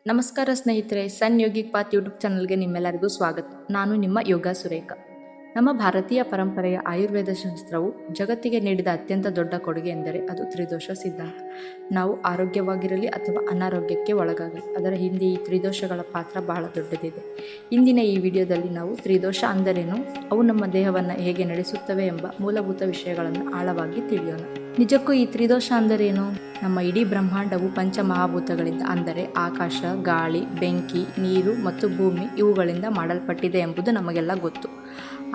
ನಮಸ್ಕಾರ ಸ್ನೇಹಿತರೆ, ಸನ್ yogic path YouTube ಚಾನಲ್ಗೆ ನಿಮ್ಮೆಲ್ಲರಿಗೂ ಸ್ವಾಗತ. ನಾನು ನಿಮ್ಮ ಯೋಗ ಸುರೇಖ. ನಮ್ಮ ಭಾರತೀಯ ಪರಂಪರೆಯ ಆಯುರ್ವೇದ ಶಾಸ್ತ್ರವು ಜಗತ್ತಿಗೆ ನೀಡಿದ ಅತ್ಯಂತ ದೊಡ್ಡ ಕೊಡುಗೆ ಎಂದರೆ ಅದು ತ್ರಿದೋಷ ಸಿದ್ಧಾಂತ. ನಾವು ಆರೋಗ್ಯವಾಗಿರಲಿ ಅಥವಾ ಅನಾರೋಗ್ಯಕ್ಕೆ ಒಳಗಾಗಲಿ, ಅದರ ಹಿಂದೆ ಈ ತ್ರಿದೋಷಗಳ ಪಾತ್ರ ಬಹಳ ದೊಡ್ಡದಿದೆ. ಇಂದಿನ ಈ ವಿಡಿಯೋದಲ್ಲಿ ನಾವು ತ್ರಿದೋಷ ಅಂದರೇನು, ಅವು ನಮ್ಮ ದೇಹವನ್ನು ಹೇಗೆ ನಡೆಸುತ್ತವೆ ಎಂಬ ಮೂಲಭೂತ ವಿಷಯಗಳನ್ನು ಆಳವಾಗಿ ತಿಳಿಯೋಣ. ನಿಜಕ್ಕೂ ಈ ತ್ರಿದೋಷ ಅಂದರೇನು? ನಮ್ಮ ಇಡೀ ಬ್ರಹ್ಮಾಂಡವು ಪಂಚಮಹಾಭೂತಗಳಿಂದ ಅಂದರೆ ಆಕಾಶ, ಗಾಳಿ, ಬೆಂಕಿ, ನೀರು ಮತ್ತು ಭೂಮಿ ಇವುಗಳಿಂದ ಮಾಡಲ್ಪಟ್ಟಿದೆ ಎಂಬುದು ನಮಗೆಲ್ಲ ಗೊತ್ತು.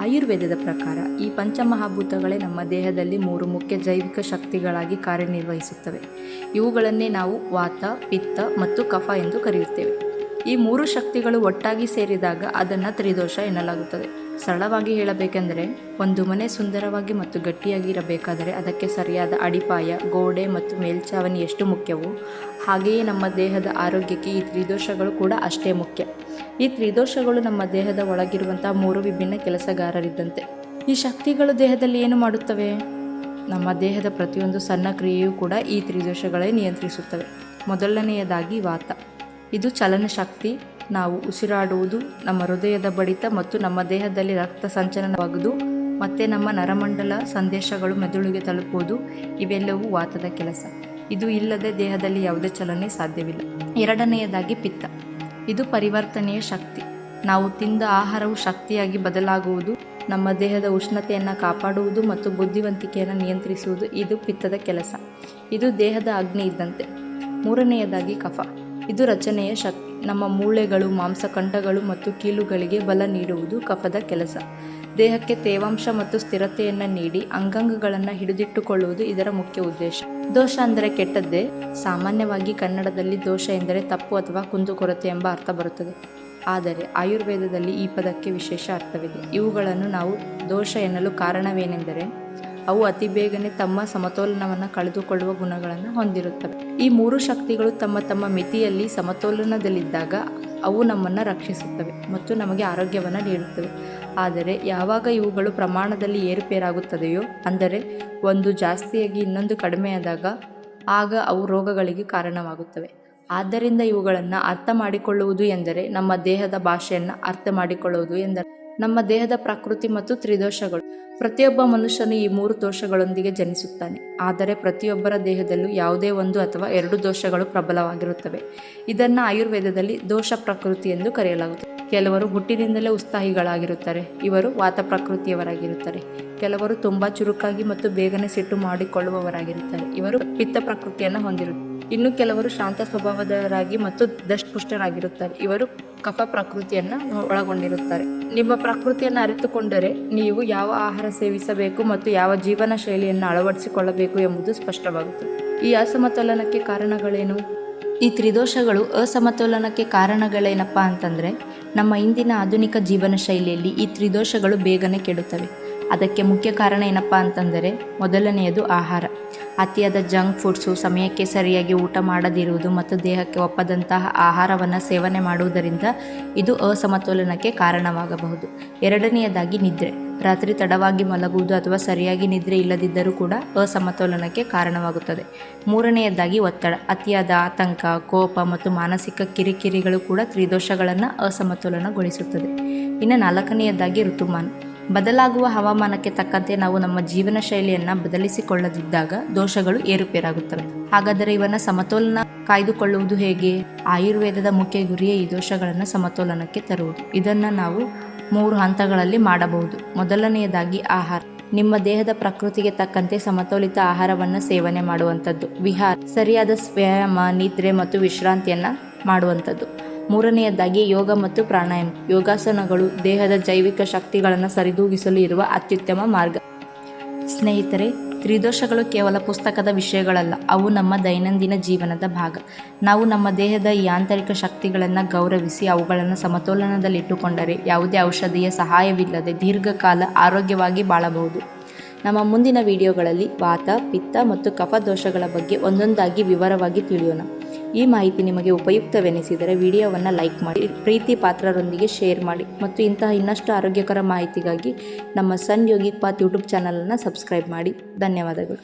ಆಯುರ್ವೇದದ ಪ್ರಕಾರ ಈ ಪಂಚಮಹಾಭೂತಗಳೇ ನಮ್ಮ ದೇಹದಲ್ಲಿ 3 ಮುಖ್ಯ ಜೈವಿಕ ಶಕ್ತಿಗಳಾಗಿ ಕಾರ್ಯನಿರ್ವಹಿಸುತ್ತವೆ. ಇವುಗಳನ್ನೇ ನಾವು ವಾತ, ಪಿತ್ತ ಮತ್ತು ಕಫ ಎಂದು ಕರೆಯುತ್ತೇವೆ. ಈ 3 ಶಕ್ತಿಗಳು ಒಟ್ಟಾಗಿ ಸೇರಿದಾಗ ಅದನ್ನು ತ್ರಿದೋಷ ಎನ್ನಲಾಗುತ್ತದೆ. ಸರಳವಾಗಿ ಹೇಳಬೇಕೆಂದರೆ, ಒಂದು ಮನೆ ಸುಂದರವಾಗಿ ಮತ್ತು ಗಟ್ಟಿಯಾಗಿ ಇರಬೇಕಾದರೆ ಅದಕ್ಕೆ ಸರಿಯಾದ ಅಡಿಪಾಯ, ಗೋಡೆ ಮತ್ತು ಮೇಲ್ಛಾವಣಿ ಎಷ್ಟು ಮುಖ್ಯವೋ ಹಾಗೆಯೇ ನಮ್ಮ ದೇಹದ ಆರೋಗ್ಯಕ್ಕೆ ಈ ತ್ರಿದೋಷಗಳು ಕೂಡ ಅಷ್ಟೇ ಮುಖ್ಯ. ಈ ತ್ರಿದೋಷಗಳು ನಮ್ಮ ದೇಹದ ಒಳಗಿರುವಂತಹ 3 ವಿಭಿನ್ನ ಕೆಲಸಗಾರರಿದ್ದಂತೆ. ಈ ಶಕ್ತಿಗಳು ದೇಹದಲ್ಲಿ ಏನು ಮಾಡುತ್ತವೆ? ನಮ್ಮ ದೇಹದ ಪ್ರತಿಯೊಂದು ಸಣ್ಣ ಕ್ರಿಯೆಯೂ ಕೂಡ ಈ ತ್ರಿದೋಷಗಳೇ ನಿಯಂತ್ರಿಸುತ್ತವೆ. ಮೊದಲನೆಯದಾಗಿ ವಾತ. ಇದು ಚಲನ ಶಕ್ತಿ. ನಾವು ಉಸಿರಾಡುವುದು, ನಮ್ಮ ಹೃದಯದ ಬಡಿತ ಮತ್ತು ನಮ್ಮ ದೇಹದಲ್ಲಿ ರಕ್ತ ಸಂಚಲನವಾಗುವುದು ಮತ್ತು ನಮ್ಮ ನರಮಂಡಲ ಸಂದೇಶಗಳು ಮೆದುಳಿಗೆ ತಲುಪುವುದು ಇವೆಲ್ಲವೂ ವಾತದ ಕೆಲಸ. ಇದು ಇಲ್ಲದೆ ದೇಹದಲ್ಲಿ ಯಾವುದೇ ಚಲನೆ ಸಾಧ್ಯವಿಲ್ಲ. ಎರಡನೆಯದಾಗಿ ಪಿತ್ತ. ಇದು ಪರಿವರ್ತನೆಯ ಶಕ್ತಿ. ನಾವು ತಿಂದ ಆಹಾರವು ಶಕ್ತಿಯಾಗಿ ಬದಲಾಗುವುದು, ನಮ್ಮ ದೇಹದ ಉಷ್ಣತೆಯನ್ನು ಕಾಪಾಡುವುದು ಮತ್ತು ಬುದ್ಧಿವಂತಿಕೆಯನ್ನು ನಿಯಂತ್ರಿಸುವುದು ಇದು ಪಿತ್ತದ ಕೆಲಸ. ಇದು ದೇಹದ ಅಗ್ನಿ ಇದ್ದಂತೆ. ಮೂರನೆಯದಾಗಿ ಕಫ. ಇದು ರಚನೆಯ ಶಕ್ತಿ. ನಮ್ಮ ಮೂಳೆಗಳು, ಮಾಂಸಖಂಡಗಳು ಮತ್ತು ಕೀಲುಗಳಿಗೆ ಬಲ ನೀಡುವುದು ಕಫದ ಕೆಲಸ. ದೇಹಕ್ಕೆ ತೇವಾಂಶ ಮತ್ತು ಸ್ಥಿರತೆಯನ್ನು ನೀಡಿ ಅಂಗಾಂಗಗಳನ್ನು ಹಿಡಿದಿಟ್ಟುಕೊಳ್ಳುವುದು ಇದರ ಮುಖ್ಯ ಉದ್ದೇಶ. ದೋಷ ಅಂದರೆ ಕೆಟ್ಟದ್ದೇ. ಸಾಮಾನ್ಯವಾಗಿ ಕನ್ನಡದಲ್ಲಿ ದೋಷ ಎಂದರೆ ತಪ್ಪು ಅಥವಾ ಕುಂದುಕೊರತೆ ಎಂಬ ಅರ್ಥ ಬರುತ್ತದೆ. ಆದರೆ ಆಯುರ್ವೇದದಲ್ಲಿ ಈ ಪದಕ್ಕೆ ವಿಶೇಷ ಅರ್ಥವಿದೆ. ಇವುಗಳನ್ನು ನಾವು ದೋಷ ಎನ್ನಲು ಕಾರಣವೇನೆಂದರೆ ಅವು ಅತಿ ಬೇಗನೆ ತಮ್ಮ ಸಮತೋಲನವನ್ನು ಕಳೆದುಕೊಳ್ಳುವ ಗುಣಗಳನ್ನು ಹೊಂದಿರುತ್ತವೆ. ಈ 3 ಶಕ್ತಿಗಳು ತಮ್ಮ ತಮ್ಮ ಮಿತಿಯಲ್ಲಿ ಸಮತೋಲನದಲ್ಲಿದ್ದಾಗ ಅವು ನಮ್ಮನ್ನು ರಕ್ಷಿಸುತ್ತವೆ ಮತ್ತು ನಮಗೆ ಆರೋಗ್ಯವನ್ನು ನೀಡುತ್ತವೆ. ಆದರೆ ಯಾವಾಗ ಇವುಗಳು ಪ್ರಮಾಣದಲ್ಲಿ ಏರುಪೇರಾಗುತ್ತದೆಯೋ, ಅಂದರೆ ಒಂದು ಜಾಸ್ತಿಯಾಗಿ ಇನ್ನೊಂದು ಕಡಿಮೆಯಾದಾಗ ಆಗ ಅವು ರೋಗಗಳಿಗೆ ಕಾರಣವಾಗುತ್ತವೆ. ಆದ್ದರಿಂದ ಇವುಗಳನ್ನು ಅರ್ಥ ಮಾಡಿಕೊಳ್ಳುವುದು ಎಂದರೆ ನಮ್ಮ ದೇಹದ ಭಾಷೆಯನ್ನು ಅರ್ಥ ಮಾಡಿಕೊಳ್ಳುವುದು ಎಂದರೆ ನಮ್ಮ ದೇಹದ ಪ್ರಕೃತಿ ಮತ್ತು ತ್ರಿದೋಷಗಳು. ಪ್ರತಿಯೊಬ್ಬ ಮನುಷ್ಯನು ಈ 3 ದೋಷಗಳೊಂದಿಗೆ ಜನಿಸುತ್ತಾನೆ. ಆದರೆ ಪ್ರತಿಯೊಬ್ಬರ ದೇಹದಲ್ಲೂ ಯಾವುದೇ 1 ಅಥವಾ 2 ದೋಷಗಳು ಪ್ರಬಲವಾಗಿರುತ್ತವೆ. ಇದನ್ನು ಆಯುರ್ವೇದದಲ್ಲಿ ದೋಷ ಪ್ರಕೃತಿ ಎಂದು ಕರೆಯಲಾಗುತ್ತದೆ. ಕೆಲವರು ಹುಟ್ಟಿನಿಂದಲೇ ಉತ್ಸಾಹಿಗಳಾಗಿರುತ್ತಾರೆ. ಇವರು ವಾತ ಪ್ರಕೃತಿಯವರಾಗಿರುತ್ತಾರೆ. ಕೆಲವರು ತುಂಬ ಚುರುಕಾಗಿ ಮತ್ತು ಬೇಗನೆ ಸಿಟ್ಟು ಮಾಡಿಕೊಳ್ಳುವವರಾಗಿರುತ್ತಾರೆ. ಇವರು ಪಿತ್ತ ಪ್ರಕೃತಿಯನ್ನು ಹೊಂದಿರುತ್ತಾರೆ. ಇನ್ನು ಕೆಲವರು ಶಾಂತ ಸ್ವಭಾವದವರಾಗಿ ಮತ್ತು ದಷ್ಟಪುಷ್ಟರಾಗಿರುತ್ತಾರೆ. ಇವರು ಕಫ ಪ್ರಕೃತಿಯನ್ನು ಒಳಗೊಂಡಿರುತ್ತಾರೆ. ನಿಮ್ಮ ಪ್ರಕೃತಿಯನ್ನು ಅರಿತುಕೊಂಡರೆ ನೀವು ಯಾವ ಆಹಾರ ಸೇವಿಸಬೇಕು ಮತ್ತು ಯಾವ ಜೀವನ ಶೈಲಿಯನ್ನು ಅಳವಡಿಸಿಕೊಳ್ಳಬೇಕು ಎಂಬುದು ಸ್ಪಷ್ಟವಾಗುತ್ತದೆ. ಈ ಅಸಮತೋಲನಕ್ಕೆ ಕಾರಣಗಳೇನು? ಈ ತ್ರಿದೋಷಗಳು ಅಸಮತೋಲನಕ್ಕೆ ಕಾರಣಗಳೇನಪ್ಪ ಅಂತಂದರೆ, ನಮ್ಮ ಇಂದಿನ ಆಧುನಿಕ ಜೀವನ ಶೈಲಿಯಲ್ಲಿ ಈ ತ್ರಿದೋಷಗಳು ಬೇಗನೆ ಕೆಡುತ್ತವೆ. ಅದಕ್ಕೆ ಮುಖ್ಯ ಕಾರಣ ಏನಪ್ಪ ಅಂತಂದರೆ, ಮೊದಲನೆಯದು ಆಹಾರ. ಅತಿಯಾದ ಜಂಕ್ ಫುಡ್ಸು, ಸಮಯಕ್ಕೆ ಸರಿಯಾಗಿ ಊಟ ಮಾಡದಿರುವುದು ಮತ್ತು ದೇಹಕ್ಕೆ ಒಪ್ಪದಂತಹ ಆಹಾರವನ್ನು ಸೇವನೆ ಮಾಡುವುದರಿಂದ ಇದು ಅಸಮತೋಲನಕ್ಕೆ ಕಾರಣವಾಗಬಹುದು. ಎರಡನೆಯದಾಗಿ ನಿದ್ರೆ. ರಾತ್ರಿ ತಡವಾಗಿ ಮಲಗುವುದು ಅಥವಾ ಸರಿಯಾಗಿ ನಿದ್ರೆ ಇಲ್ಲದಿದ್ದರೂ ಕೂಡ ಅಸಮತೋಲನಕ್ಕೆ ಕಾರಣವಾಗುತ್ತದೆ. ಮೂರನೆಯದಾಗಿ ಒತ್ತಡ. ಅತಿಯಾದ ಆತಂಕ, ಕೋಪ ಮತ್ತು ಮಾನಸಿಕ ಕಿರಿಕಿರಿಗಳು ಕೂಡ ತ್ರಿದೋಷಗಳನ್ನು ಅಸಮತೋಲನಗೊಳಿಸುತ್ತದೆ. ಇನ್ನು 4ನೆಯದಾಗಿ ಋತುಮಾನ. ಬದಲಾಗುವ ಹವಾಮಾನಕ್ಕೆ ತಕ್ಕಂತೆ ನಾವು ನಮ್ಮ ಜೀವನ ಶೈಲಿಯನ್ನು ಬದಲಿಸಿಕೊಳ್ಳದಿದ್ದಾಗ ದೋಷಗಳು ಏರುಪೇರಾಗುತ್ತವೆ. ಹಾಗಾದರೆ ಇವನ್ನ ಸಮತೋಲನ ಕಾಯ್ದುಕೊಳ್ಳುವುದು ಹೇಗೆ? ಆಯುರ್ವೇದದ ಮುಖ್ಯ ಗುರಿಯೇ ಈ ದೋಷಗಳನ್ನು ಸಮತೋಲನಕ್ಕೆ ತರುವುದು. ಇದನ್ನು ನಾವು 3 ಹಂತಗಳಲ್ಲಿ ಮಾಡಬಹುದು. ಮೊದಲನೆಯದಾಗಿ ಆಹಾರ. ನಿಮ್ಮ ದೇಹದ ಪ್ರಕೃತಿಗೆ ತಕ್ಕಂತೆ ಸಮತೋಲಿತ ಆಹಾರವನ್ನು ಸೇವನೆ ಮಾಡುವಂಥದ್ದು. ವಿಹಾರ. ಸರಿಯಾದ ವ್ಯಾಯಾಮ, ನಿದ್ರೆ ಮತ್ತು ವಿಶ್ರಾಂತಿಯನ್ನು ಮಾಡುವಂಥದ್ದು. ಮೂರನೆಯದಾಗಿ ಯೋಗ ಮತ್ತು ಪ್ರಾಣಾಯಾಮ. ಯೋಗಾಸನಗಳು ದೇಹದ ಜೈವಿಕ ಶಕ್ತಿಗಳನ್ನು ಸರಿದೂಗಿಸಲು ಇರುವ ಅತ್ಯುತ್ತಮ ಮಾರ್ಗ. ಸ್ನೇಹಿತರೆ, ತ್ರಿದೋಷಗಳು ಕೇವಲ ಪುಸ್ತಕದ ವಿಷಯಗಳಲ್ಲ, ಅವು ನಮ್ಮ ದೈನಂದಿನ ಜೀವನದ ಭಾಗ. ನಾವು ನಮ್ಮ ದೇಹದ ಈ ಆಂತರಿಕ ಶಕ್ತಿಗಳನ್ನು ಗೌರವಿಸಿ ಅವುಗಳನ್ನು ಸಮತೋಲನದಲ್ಲಿಟ್ಟುಕೊಂಡರೆ ಯಾವುದೇ ಔಷಧಿಯ ಸಹಾಯವಿಲ್ಲದೆ ದೀರ್ಘಕಾಲ ಆರೋಗ್ಯವಾಗಿ ಬಾಳಬಹುದು. ನಮ್ಮ ಮುಂದಿನ ವಿಡಿಯೋಗಳಲ್ಲಿ ವಾತ, ಪಿತ್ತ ಮತ್ತು ಕಫ ದೋಷಗಳ ಬಗ್ಗೆ ಒಂದೊಂದಾಗಿ ವಿವರವಾಗಿ ತಿಳಿಯೋಣ. ಈ ಮಾಹಿತಿ ನಿಮಗೆ ಉಪಯುಕ್ತವೆನಿಸಿದರೆ ವಿಡಿಯೋವನ್ನು ಲೈಕ್ ಮಾಡಿ, ಪ್ರೀತಿ ಪಾತ್ರರೊಂದಿಗೆ ಶೇರ್ ಮಾಡಿ ಮತ್ತು ಇಂತಹ ಇನ್ನಷ್ಟು ಆರೋಗ್ಯಕರ ಮಾಹಿತಿಗಾಗಿ ನಮ್ಮ ಸನ್ ಯೋಗಿಕ್ ಪಾತ್ ಯೂಟ್ಯೂಬ್ ಚಾನಲನ್ನು ಸಬ್ಸ್ಕ್ರೈಬ್ ಮಾಡಿ. ಧನ್ಯವಾದಗಳು.